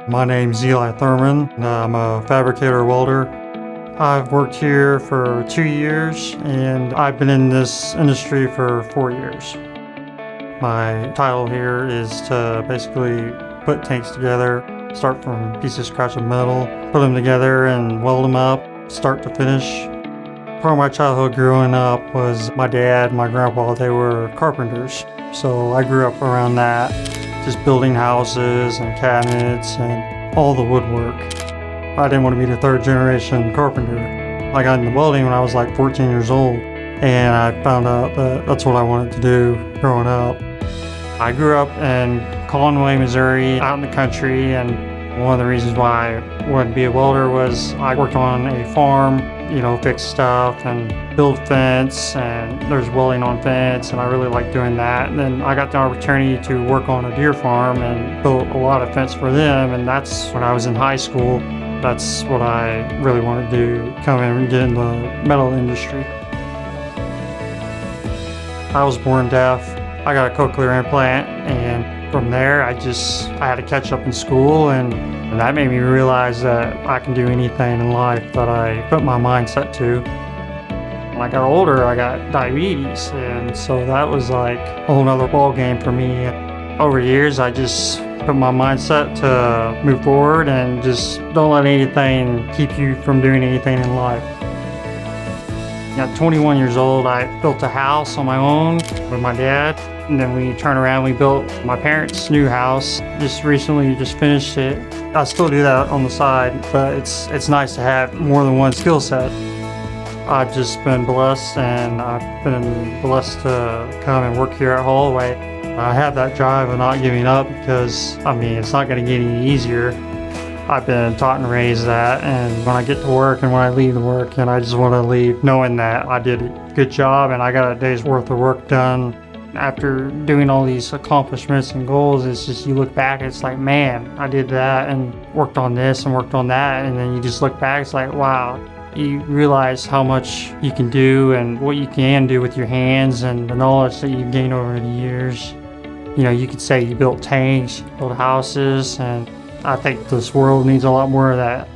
My name's Eli Thurman, and I'm a fabricator welder. I've worked here for 2 years, and I've been in this industry for 4 years. My title here is to basically put tanks together, start from pieces of scratch of metal, put them together and weld them up, start to finish. Part of my childhood growing up was my dad and my grandpa, they were carpenters. So I grew up around that, just building houses and cabinets and all the woodwork. I didn't want to be the third generation carpenter. I got into welding when I was like 14 years old, and I found out that that's what I wanted to do growing up. I grew up in Conway, Missouri, out in the country, and one of the reasons why I wanted to be a welder was I worked on a farm, fix stuff and build fence, and there's welding on fence, and I really liked doing that. And then I got the opportunity to work on a deer farm and built a lot of fence for them, and that's when I was in high school. That's what I really wanted to do, come in and get in the metal industry. I was born deaf. I got a cochlear implant, and from there I had to catch up in school, and that made me realize that I can do anything in life that I put my mindset to. When I got older, I got diabetes, and so that was like a whole nother ball game for me. Over the years, I just put my mindset to move forward and just don't let anything keep you from doing anything in life. At 21 years old, I built a house on my own with my dad. And then we turned around, we built my parents' new house. Just recently finished it. I still do that on the side, but it's nice to have more than one skill set. I've just been blessed, and I've been blessed to come and work here at Holloway. I have that drive of not giving up because, it's not going to get any easier. I've been taught and raised that, and when I get to work and when I leave to work, and I just want to leave knowing that I did a good job and I got a day's worth of work done. After doing all these accomplishments and goals, it's just you look back, it's like, man, I did that and worked on this and worked on that, and then you just look back, it's like, wow. You realize how much you can do and what you can do with your hands and the knowledge that you've gained over the years. You could say you built tanks, you built houses, and I think this world needs a lot more of that.